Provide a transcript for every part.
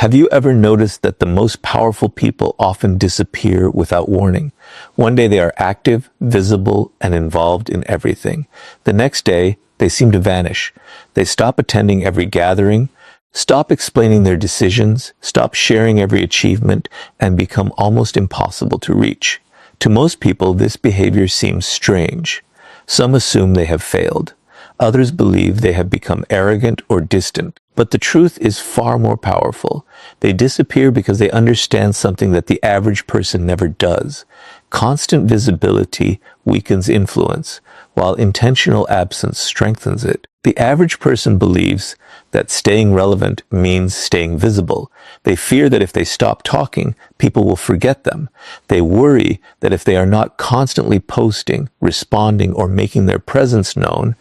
Have you ever noticed that the most powerful people often disappear without warning? One day they are active, visible, and involved in everything. The next day, they seem to vanish. They stop attending every gathering, stop explaining their decisions, stop sharing every achievement, and become almost impossible to reach. To most people, this behavior seems strange. Some assume they have failed. Others believe they have become arrogant or distant. But the truth is far more powerful. They disappear because they understand something that the average person never does. Constant visibility weakens influence, while intentional absence strengthens it. The average person believes that staying relevant means staying visible. They fear that if they stop talking, people will forget them. They worry that if they are not constantly posting, responding, or making their presence known,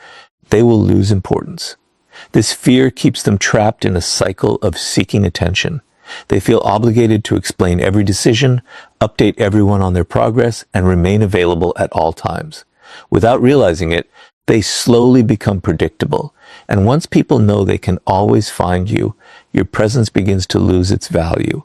they will lose importance. This fear keeps them trapped in a cycle of seeking attention. They feel obligated to explain every decision, update everyone on their progress, and remain available at all times. Without realizing it, they slowly become predictable. And once people know they can always find you, your presence begins to lose its value.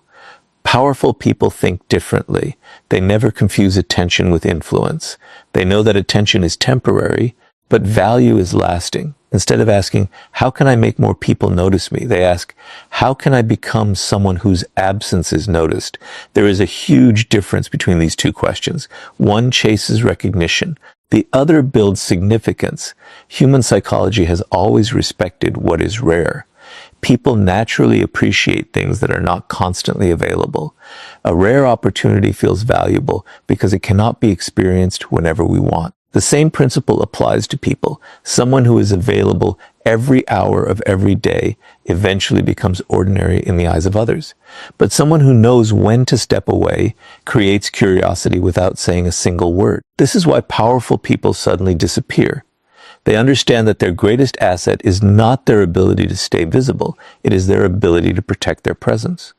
Powerful people think differently. They never confuse attention with influence. They know that attention is temporary, but value is lasting. Instead of asking, how can I make more people notice me? They ask, how can I become someone whose absence is noticed? There is a huge difference between these two questions. One chases recognition. The other builds significance. Human psychology has always respected what is rare. People naturally appreciate things that are not constantly available. A rare opportunity feels valuable because it cannot be experienced whenever we want. The same principle applies to people. Someone who is available every hour of every day eventually becomes ordinary in the eyes of others. But someone who knows when to step away creates curiosity without saying a single word. This is why powerful people suddenly disappear. They understand that their greatest asset is not their ability to stay visible, it is their ability to protect their presence.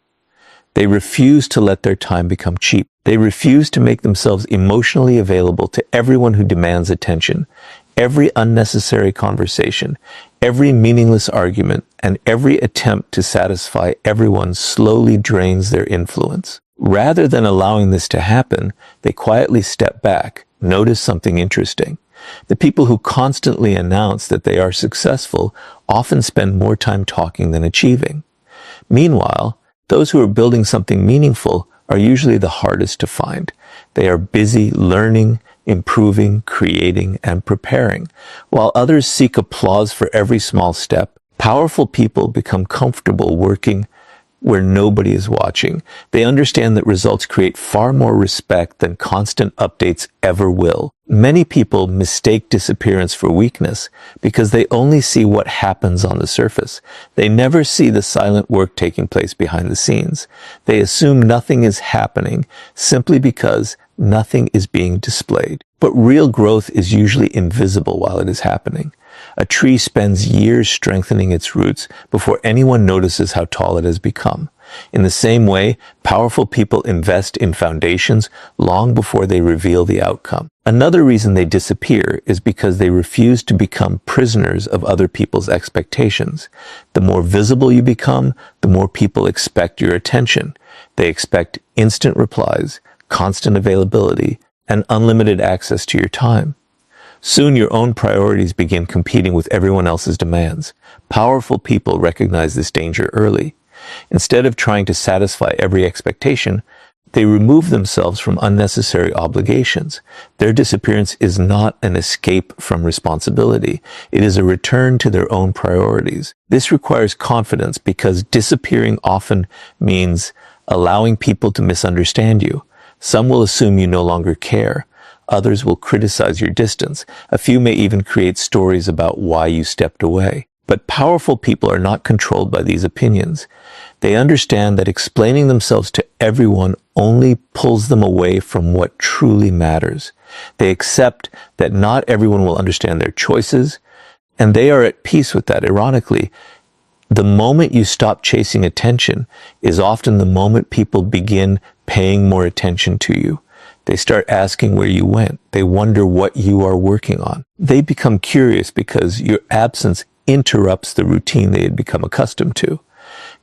They refuse to let their time become cheap. They refuse to make themselves emotionally available to everyone who demands attention. Every unnecessary conversation, every meaningless argument, and every attempt to satisfy everyone slowly drains their influence. Rather than allowing this to happen, they quietly step back, notice something interesting. The people who constantly announce that they are successful often spend more time talking than achieving. Meanwhile, those who are building something meaningful are usually the hardest to find. They are busy learning, improving, creating, and preparing. While others seek applause for every small step, powerful people become comfortable working where nobody is watching. They understand that results create far more respect than constant updates ever will. Many people mistake disappearance for weakness because they only see what happens on the surface. They never see the silent work taking place behind the scenes. They assume nothing is happening simply because nothing is being displayed. But real growth is usually invisible while it is happening. A tree spends years strengthening its roots before anyone notices how tall it has become. In the same way, powerful people invest in foundations long before they reveal the outcome. Another reason they disappear is because they refuse to become prisoners of other people's expectations. The more visible you become, the more people expect your attention. They expect instant replies, constant availability, and unlimited access to your time. Soon your own priorities begin competing with everyone else's demands. Powerful people recognize this danger early. Instead of trying to satisfy every expectation, they remove themselves from unnecessary obligations. Their disappearance is not an escape from responsibility. It is a return to their own priorities. This requires confidence because disappearing often means allowing people to misunderstand you. Some will assume you no longer care. Others will criticize your distance. A few may even create stories about why you stepped away. But powerful people are not controlled by these opinions. They understand that explaining themselves to everyone only pulls them away from what truly matters. They accept that not everyone will understand their choices, and they are at peace with that. Ironically, the moment you stop chasing attention is often the moment people begin paying more attention to you. They start asking where you went. They wonder what you are working on. They become curious because your absence interrupts the routine they had become accustomed to.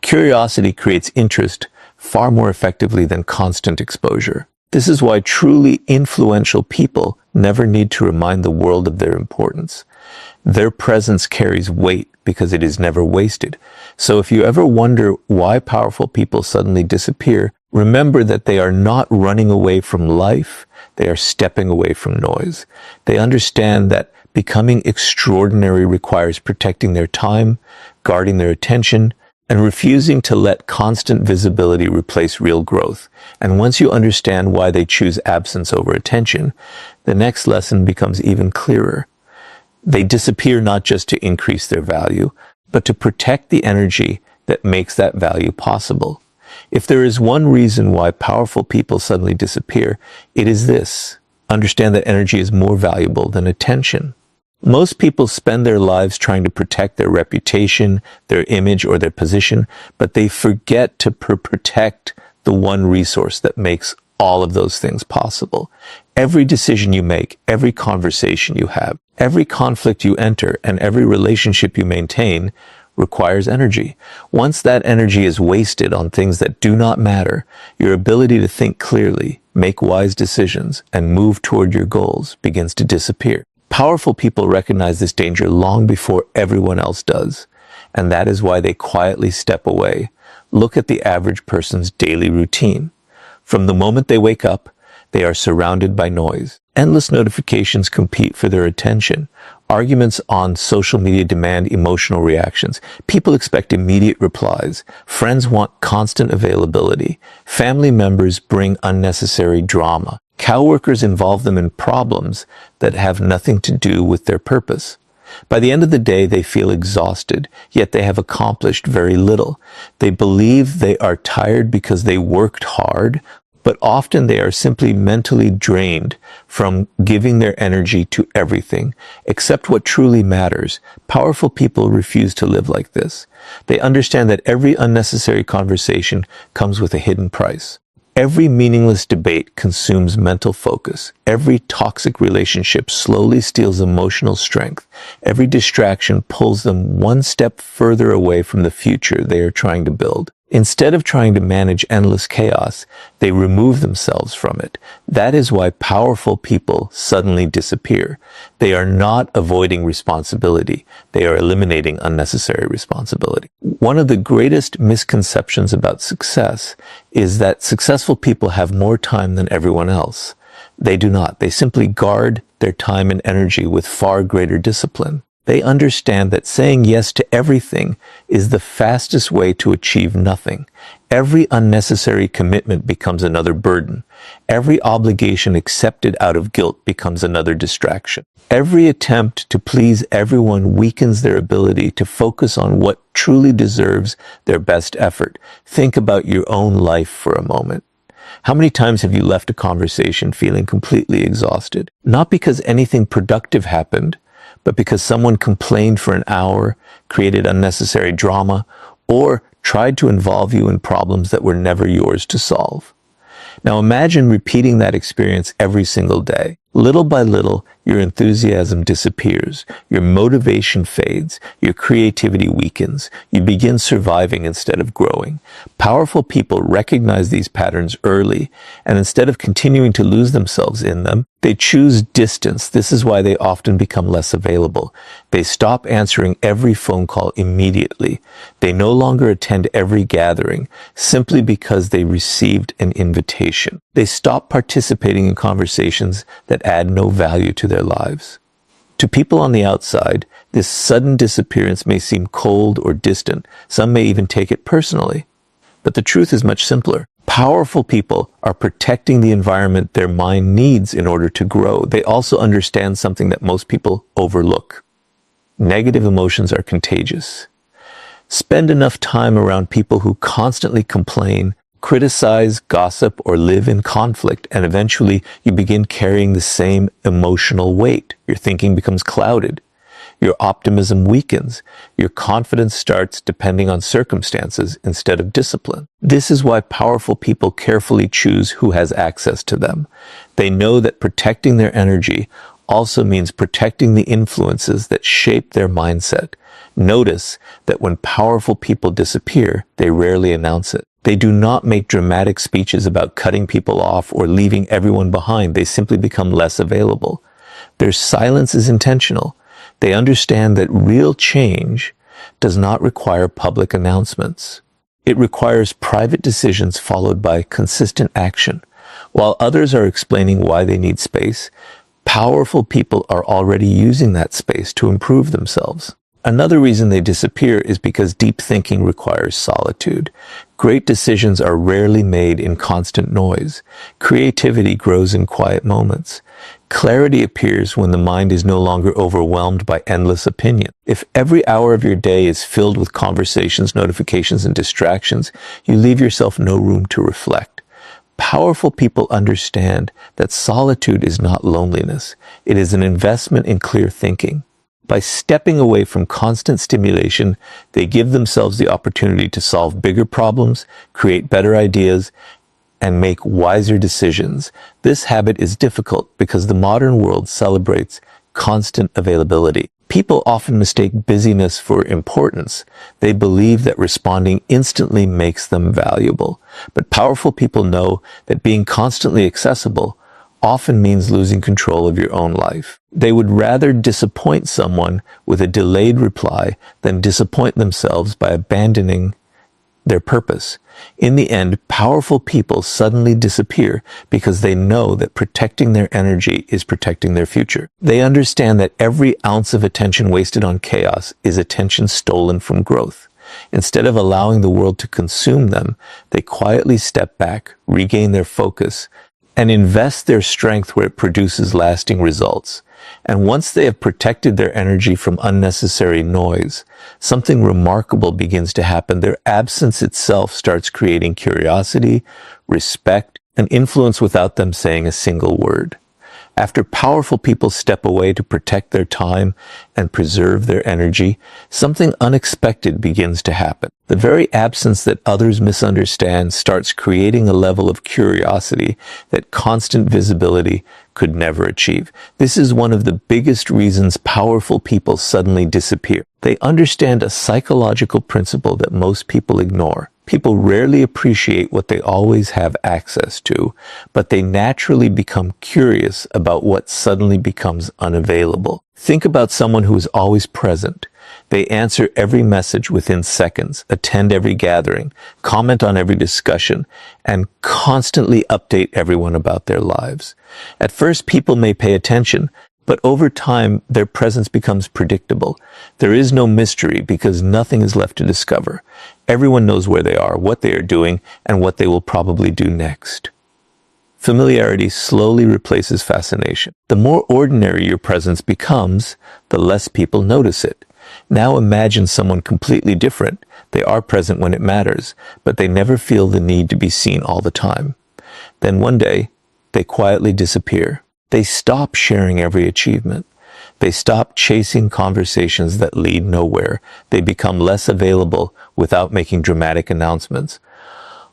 Curiosity creates interest far more effectively than constant exposure. This is why truly influential people never need to remind the world of their importance. Their presence carries weight because it is never wasted. So if you ever wonder why powerful people suddenly disappear, remember that they are not running away from life, they are stepping away from noise. They understand that becoming extraordinary requires protecting their time, guarding their attention, and refusing to let constant visibility replace real growth. And once you understand why they choose absence over attention, the next lesson becomes even clearer. They disappear not just to increase their value, but to protect the energy that makes that value possible. If there is one reason why powerful people suddenly disappear, it is this: understand that energy is more valuable than attention. Most people spend their lives trying to protect their reputation, their image, or their position, but they forget to protect the one resource that makes all of those things possible. Every decision you make, every conversation you have, every conflict you enter, and every relationship you maintain requires energy. Once that energy is wasted on things that do not matter, your ability to think clearly, make wise decisions, and move toward your goals begins to disappear. Powerful people recognize this danger long before everyone else does, and that is why they quietly step away. Look at the average person's daily routine. From the moment they wake up, they are surrounded by noise. Endless notifications compete for their attention. Arguments on social media demand emotional reactions. People expect immediate replies. Friends want constant availability. Family members bring unnecessary drama. Coworkers involve them in problems that have nothing to do with their purpose. By the end of the day, they feel exhausted, yet they have accomplished very little. They believe they are tired because they worked hard, but often they are simply mentally drained from giving their energy to everything, except what truly matters. Powerful people refuse to live like this. They understand that every unnecessary conversation comes with a hidden price. Every meaningless debate consumes mental focus. Every toxic relationship slowly steals emotional strength. Every distraction pulls them one step further away from the future they are trying to build. Instead of trying to manage endless chaos, they remove themselves from it. That is why powerful people suddenly disappear. They are not avoiding responsibility. They are eliminating unnecessary responsibility. One of the greatest misconceptions about success is that successful people have more time than everyone else. They do not. They simply guard their time and energy with far greater discipline. They understand that saying yes to everything is the fastest way to achieve nothing. Every unnecessary commitment becomes another burden. Every obligation accepted out of guilt becomes another distraction. Every attempt to please everyone weakens their ability to focus on what truly deserves their best effort. Think about your own life for a moment. How many times have you left a conversation feeling completely exhausted? Not because anything productive happened, but because someone complained for an hour, created unnecessary drama, or tried to involve you in problems that were never yours to solve. Now imagine repeating that experience every single day. Little by little, your enthusiasm disappears, your motivation fades, your creativity weakens, you begin surviving instead of growing. Powerful people recognize these patterns early, and instead of continuing to lose themselves in them, they choose distance. This is why they often become less available. They stop answering every phone call immediately. They no longer attend every gathering simply because they received an invitation. They stop participating in conversations that add no value to their lives. To people on the outside, this sudden disappearance may seem cold or distant. Some may even take it personally. But the truth is much simpler. Powerful people are protecting the environment their mind needs in order to grow. They also understand something that most people overlook. Negative emotions are contagious. Spend enough time around people who constantly complain, criticize, gossip, or live in conflict, and eventually you begin carrying the same emotional weight. Your thinking becomes clouded. Your optimism weakens. Your confidence starts depending on circumstances instead of discipline. This is why powerful people carefully choose who has access to them. They know that protecting their energy also means protecting the influences that shape their mindset. Notice that when powerful people disappear, they rarely announce it. They do not make dramatic speeches about cutting people off or leaving everyone behind. They simply become less available. Their silence is intentional. They understand that real change does not require public announcements. It requires private decisions followed by consistent action. While others are explaining why they need space, powerful people are already using that space to improve themselves. Another reason they disappear is because deep thinking requires solitude. Great decisions are rarely made in constant noise. Creativity grows in quiet moments. Clarity appears when the mind is no longer overwhelmed by endless opinion. If every hour of your day is filled with conversations, notifications, and distractions, you leave yourself no room to reflect. Powerful people understand that solitude is not loneliness. It is an investment in clear thinking. By stepping away from constant stimulation, they give themselves the opportunity to solve bigger problems, create better ideas, and make wiser decisions. This habit is difficult because the modern world celebrates constant availability. People often mistake busyness for importance. They believe that responding instantly makes them valuable. But powerful people know that being constantly accessible often means losing control of your own life. They would rather disappoint someone with a delayed reply than disappoint themselves by abandoning their purpose. In the end, powerful people suddenly disappear because they know that protecting their energy is protecting their future. They understand that every ounce of attention wasted on chaos is attention stolen from growth. Instead of allowing the world to consume them, they quietly step back, regain their focus, and invest their strength where it produces lasting results. And once they have protected their energy from unnecessary noise, something remarkable begins to happen. Their absence itself starts creating curiosity, respect, and influence without them saying a single word. After powerful people step away to protect their time and preserve their energy, something unexpected begins to happen. The very absence that others misunderstand starts creating a level of curiosity that constant visibility could never achieve. This is one of the biggest reasons powerful people suddenly disappear. They understand a psychological principle that most people ignore. People rarely appreciate what they always have access to, but they naturally become curious about what suddenly becomes unavailable. Think about someone who is always present. They answer every message within seconds, attend every gathering, comment on every discussion, and constantly update everyone about their lives. At first, people may pay attention, but over time, their presence becomes predictable. There is no mystery because nothing is left to discover. Everyone knows where they are, what they are doing, and what they will probably do next. Familiarity slowly replaces fascination. The more ordinary your presence becomes, the less people notice it. Now imagine someone completely different. They are present when it matters, but they never feel the need to be seen all the time. Then one day, they quietly disappear. They stop sharing every achievement. They stop chasing conversations that lead nowhere. They become less available without making dramatic announcements.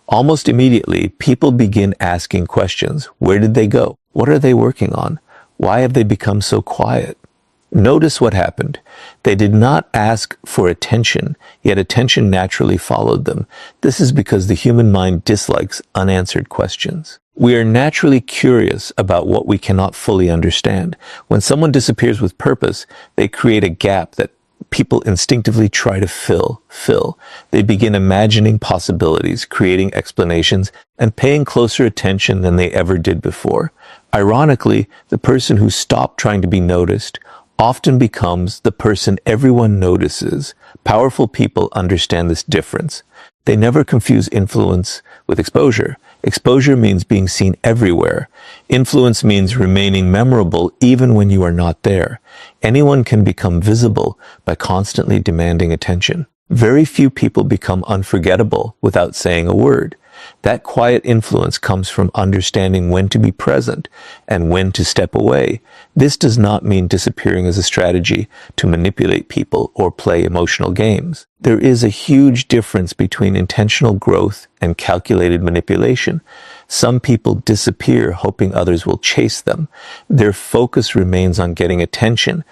Almost immediately, people begin asking questions. Where did they go? What are they working on? Why have they become so quiet? Notice what happened. They did not ask for attention, yet attention naturally followed them. This is because the human mind dislikes unanswered questions. We are naturally curious about what we cannot fully understand. When someone disappears with purpose, they create a gap that people instinctively try to fill. They begin imagining possibilities, creating explanations, and paying closer attention than they ever did before. Ironically, the person who stopped trying to be noticed often becomes the person everyone notices. Powerful people understand this difference. They never confuse influence with exposure. Exposure means being seen everywhere. Influence means remaining memorable even when you are not there. Anyone can become visible by constantly demanding attention. Very few people become unforgettable without saying a word. That quiet influence comes from understanding when to be present and when to step away. This does not mean disappearing as a strategy to manipulate people or play emotional games. There is a huge difference between intentional growth and calculated manipulation. Some people disappear hoping others will chase them. Their focus remains on getting attention.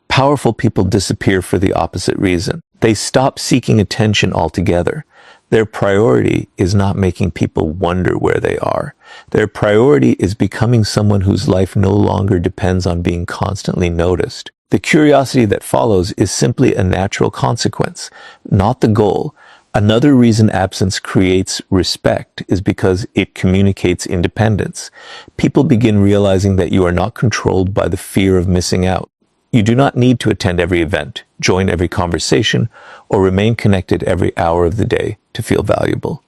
Powerful people disappear for the opposite reason. They stop seeking attention altogether. Their priority is not making people wonder where they are. Their priority is becoming someone whose life no longer depends on being constantly noticed. The curiosity that follows is simply a natural consequence, not the goal. Another reason absence creates respect is because it communicates independence. People begin realizing that you are not controlled by the fear of missing out. You do not need to attend every event, join every conversation, or remain connected every hour of the day to feel valuable.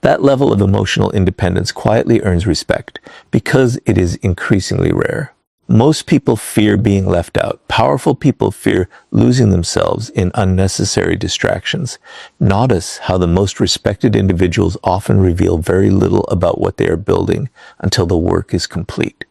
That level of emotional independence quietly earns respect because it is increasingly rare. Most people fear being left out. Powerful people fear losing themselves in unnecessary distractions. Notice how the most respected individuals often reveal very little about what they are building until the work is complete.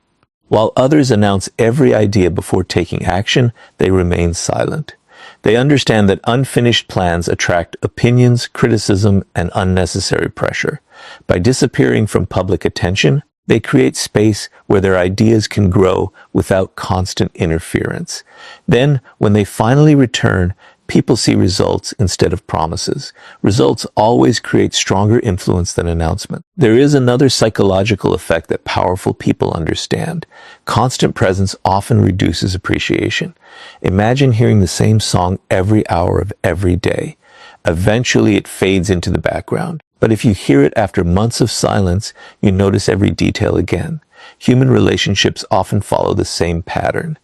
While others announce every idea before taking action, they remain silent. They understand that unfinished plans attract opinions, criticism, and unnecessary pressure. By disappearing from public attention, they create space where their ideas can grow without constant interference. Then, when they finally return, people see results instead of promises. Results always create stronger influence than announcement. There is another psychological effect that powerful people understand. Constant presence often reduces appreciation. Imagine hearing the same song every hour of every day. Eventually it fades into the background. But if you hear it after months of silence, you notice every detail again. Human relationships often follow the same pattern.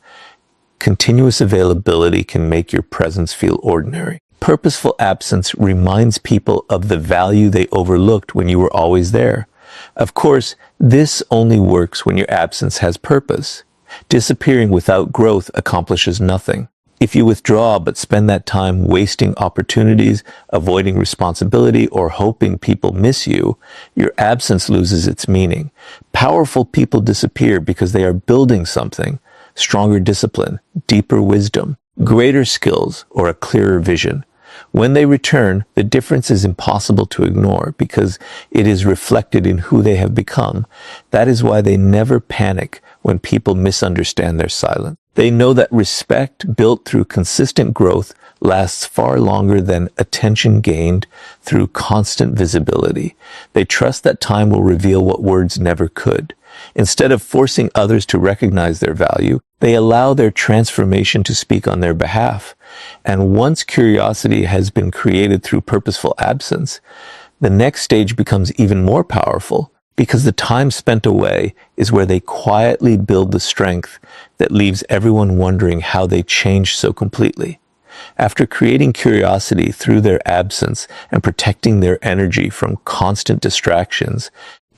Continuous availability can make your presence feel ordinary. Purposeful absence reminds people of the value they overlooked when you were always there. Of course, this only works when your absence has purpose. Disappearing without growth accomplishes nothing. If you withdraw but spend that time wasting opportunities, avoiding responsibility, or hoping people miss you, your absence loses its meaning. Powerful people disappear because they are building something. Stronger discipline, deeper wisdom, greater skills, or a clearer vision. When they return, the difference is impossible to ignore because it is reflected in who they have become. That is why they never panic when people misunderstand their silence. They know that respect built through consistent growth lasts far longer than attention gained through constant visibility. They trust that time will reveal what words never could. Instead of forcing others to recognize their value, they allow their transformation to speak on their behalf. And once curiosity has been created through purposeful absence, the next stage becomes even more powerful because the time spent away is where they quietly build the strength that leaves everyone wondering how they changed so completely. After creating curiosity through their absence and protecting their energy from constant distractions,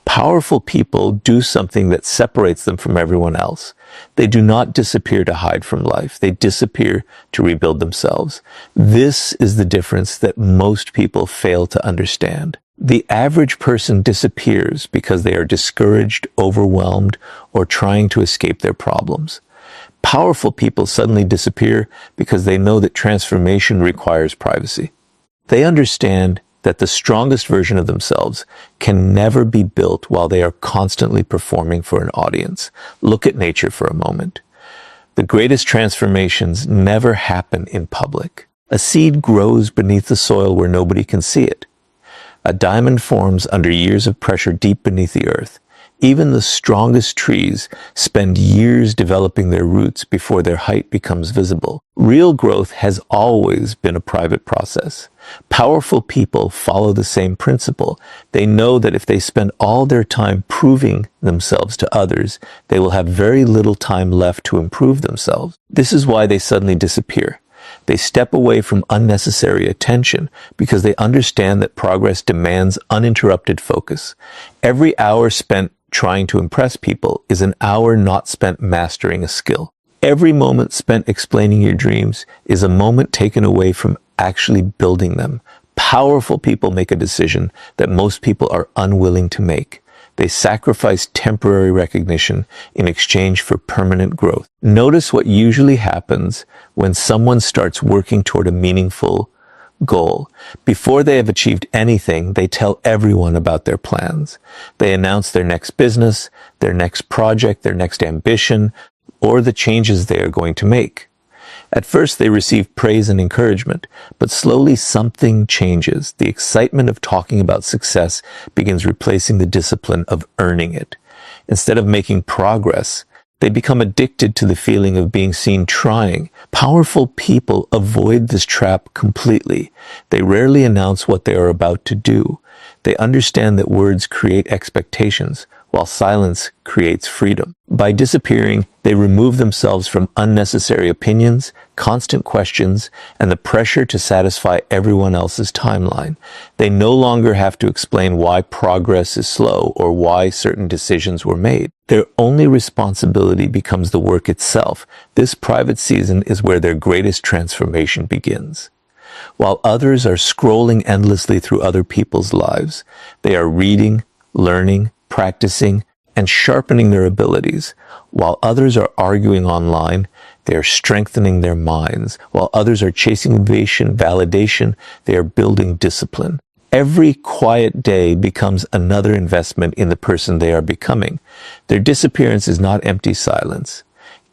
powerful people do something that separates them from everyone else. They do not disappear to hide from life. They disappear to rebuild themselves. This is the difference that most people fail to understand. The average person disappears because they are discouraged, overwhelmed, or trying to escape their problems. Powerful people suddenly disappear because they know that transformation requires privacy. They understand that the strongest version of themselves can never be built while they are constantly performing for an audience. Look at nature for a moment. The greatest transformations never happen in public. A seed grows beneath the soil where nobody can see it. A diamond forms under years of pressure deep beneath the earth. Even the strongest trees spend years developing their roots before their height becomes visible. Real growth has always been a private process. Powerful people follow the same principle. They know that if they spend all their time proving themselves to others, they will have very little time left to improve themselves. This is why they suddenly disappear. They step away from unnecessary attention because they understand that progress demands uninterrupted focus. Every hour spent trying to impress people is an hour not spent mastering a skill. Every moment spent explaining your dreams is a moment taken away from actually building them. Powerful people make a decision that most people are unwilling to make. They sacrifice temporary recognition in exchange for permanent growth. Notice what usually happens when someone starts working toward a meaningful goal. Before they have achieved anything, they tell everyone about their plans. They announce their next business, their next project, their next ambition, or the changes they are going to make. At first, they receive praise and encouragement, but slowly something changes. The excitement of talking about success begins replacing the discipline of earning it. Instead of making progress, they become addicted to the feeling of being seen trying. Powerful people avoid this trap completely. They rarely announce what they are about to do. They understand that words create expectations, while silence creates freedom. By disappearing, they remove themselves from unnecessary opinions, constant questions, and the pressure to satisfy everyone else's timeline. They no longer have to explain why progress is slow or why certain decisions were made. Their only responsibility becomes the work itself. This private season is where their greatest transformation begins. While others are scrolling endlessly through other people's lives, they are reading, learning, practicing, and sharpening their abilities. While others are arguing online, they are strengthening their minds. While others are chasing innovation, validation, they are building discipline. Every quiet day becomes another investment in the person they are becoming. Their disappearance is not empty silence.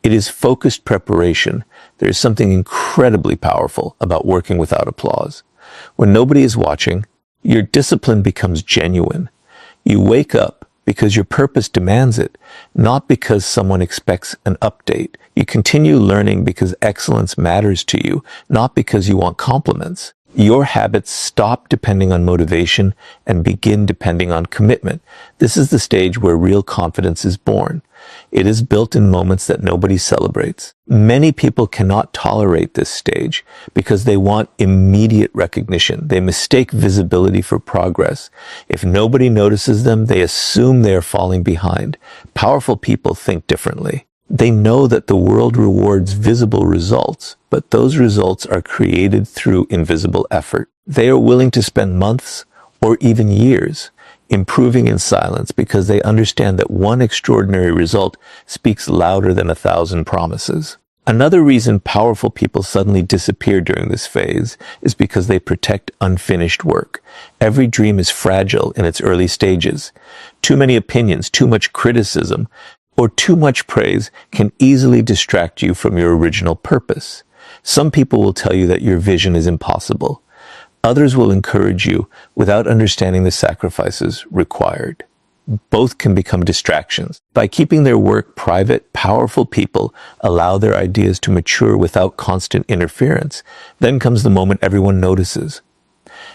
It is focused preparation. There is something incredibly powerful about working without applause. When nobody is watching, your discipline becomes genuine. You wake up because your purpose demands it, not because someone expects an update. You continue learning because excellence matters to you, not because you want compliments. Your habits stop depending on motivation and begin depending on commitment. This is the stage where real confidence is born. It is built in moments that nobody celebrates. Many people cannot tolerate this stage because they want immediate recognition. They mistake visibility for progress. If nobody notices them, they assume they are falling behind. Powerful people think differently. They know that the world rewards visible results, but those results are created through invisible effort. They are willing to spend months or even years improving in silence because they understand that one extraordinary result speaks louder than 1,000 promises. Another reason powerful people suddenly disappear during this phase is because they protect unfinished work. Every dream is fragile in its early stages. Too many opinions, too much criticism, or too much praise can easily distract you from your original purpose. Some people will tell you that your vision is impossible. Others will encourage you without understanding the sacrifices required. Both can become distractions. By keeping their work private, powerful people allow their ideas to mature without constant interference. Then comes the moment everyone notices.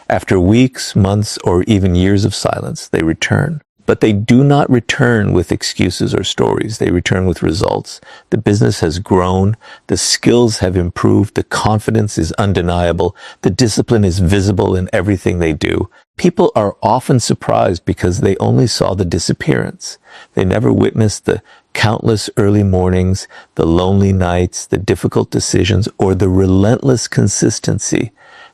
After weeks, months, or even years of silence, they return. But they do not return with excuses or stories. They return with results. The business has grown. The skills have improved. The confidence is undeniable. The discipline is visible in everything they do. People are often surprised because they only saw the disappearance. They never witnessed the countless early mornings, the lonely nights, the difficult decisions, or the relentless consistency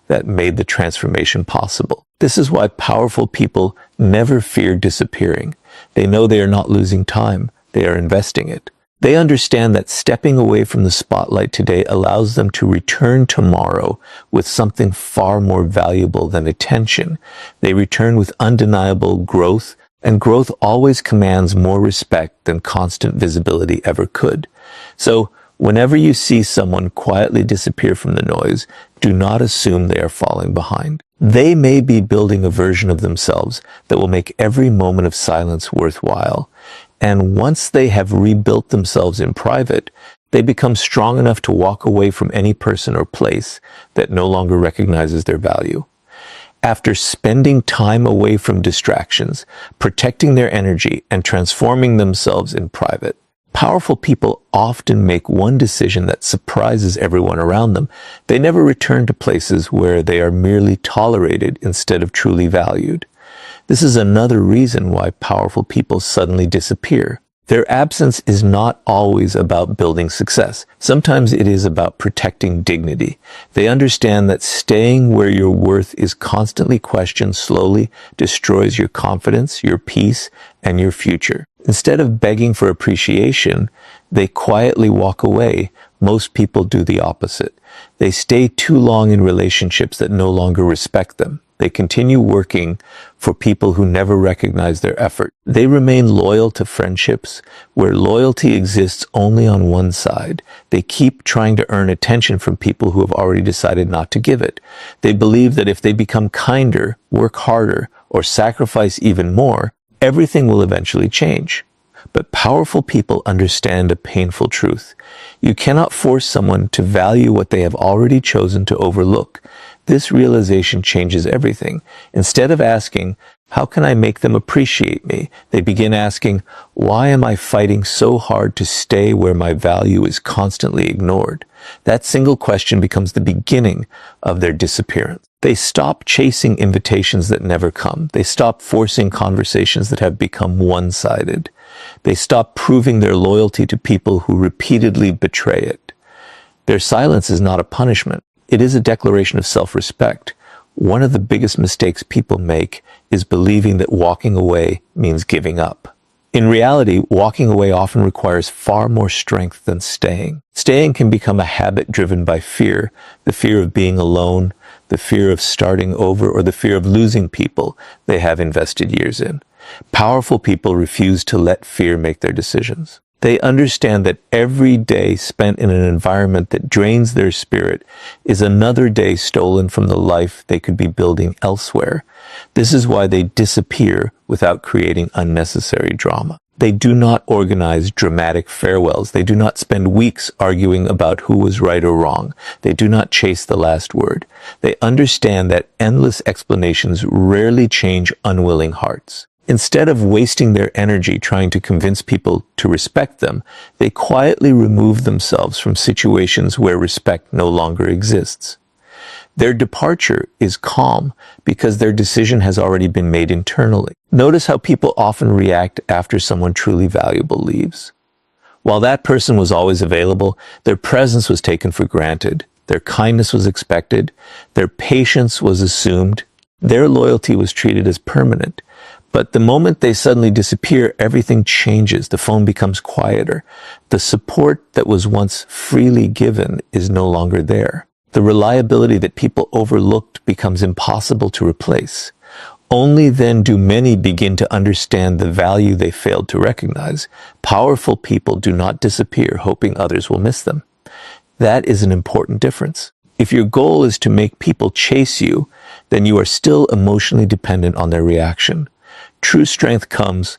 that made the transformation possible. This is why powerful people never fear disappearing. They know they are not losing time. They are investing it. They understand that stepping away from the spotlight today allows them to return tomorrow with something far more valuable than attention. They return with undeniable growth, and growth always commands more respect than constant visibility ever could. So, whenever you see someone quietly disappear from the noise, do not assume they are falling behind. They may be building a version of themselves that will make every moment of silence worthwhile. And once they have rebuilt themselves in private, they become strong enough to walk away from any person or place that no longer recognizes their value. After spending time away from distractions, protecting their energy, and transforming themselves in private, powerful people often make one decision that surprises everyone around them. They never return to places where they are merely tolerated instead of truly valued. This is another reason why powerful people suddenly disappear. Their absence is not always about building success. Sometimes it is about protecting dignity. They understand that staying where your worth is constantly questioned slowly destroys your confidence, your peace, and your future. Instead of begging for appreciation, they quietly walk away. Most people do the opposite. They stay too long in relationships that no longer respect them. They continue working for people who never recognize their effort. They remain loyal to friendships where loyalty exists only on one side. They keep trying to earn attention from people who have already decided not to give it. They believe that if they become kinder, work harder, or sacrifice even more, everything will eventually change. But powerful people understand a painful truth. You cannot force someone to value what they have already chosen to overlook. This realization changes everything. Instead of asking, how can I make them appreciate me? They begin asking, why am I fighting so hard to stay where my value is constantly ignored? That single question becomes the beginning of their disappearance. They stop chasing invitations that never come. They stop forcing conversations that have become one-sided. They stop proving their loyalty to people who repeatedly betray it. Their silence is not a punishment. It is a declaration of self-respect. One of the biggest mistakes people make is believing that walking away means giving up. In reality, walking away often requires far more strength than staying. Staying can become a habit driven by fear, the fear of being alone, the fear of starting over, or the fear of losing people they have invested years in. Powerful people refuse to let fear make their decisions. They understand that every day spent in an environment that drains their spirit is another day stolen from the life they could be building elsewhere. This is why they disappear without creating unnecessary drama. They do not organize dramatic farewells. They do not spend weeks arguing about who was right or wrong. They do not chase the last word. They understand that endless explanations rarely change unwilling hearts. Instead of wasting their energy trying to convince people to respect them, they quietly remove themselves from situations where respect no longer exists. Their departure is calm because their decision has already been made internally. Notice how people often react after someone truly valuable leaves. While that person was always available, their presence was taken for granted, their kindness was expected, their patience was assumed, their loyalty was treated as permanent. But the moment they suddenly disappear, everything changes. The phone becomes quieter. The support that was once freely given is no longer there. The reliability that people overlooked becomes impossible to replace. Only then do many begin to understand the value they failed to recognize. Powerful people do not disappear hoping others will miss them. That is an important difference. If your goal is to make people chase you, then you are still emotionally dependent on their reaction. True strength comes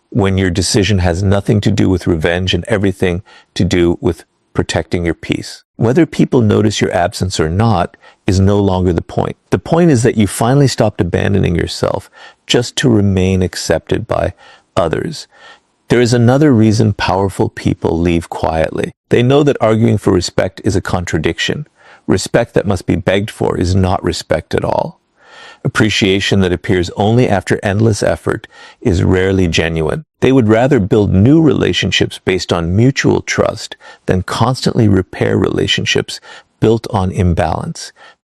when your decision has nothing to do with revenge and everything to do with protecting your peace. Whether people notice your absence or not is no longer the point. The point is that you finally stopped abandoning yourself just to remain accepted by others. There is another reason powerful people leave quietly. They know that arguing for respect is a contradiction. Respect that must be begged for is not respect at all. Appreciation that appears only after endless effort is rarely genuine. They would rather build new relationships based on mutual trust than constantly repair relationships built on imbalance.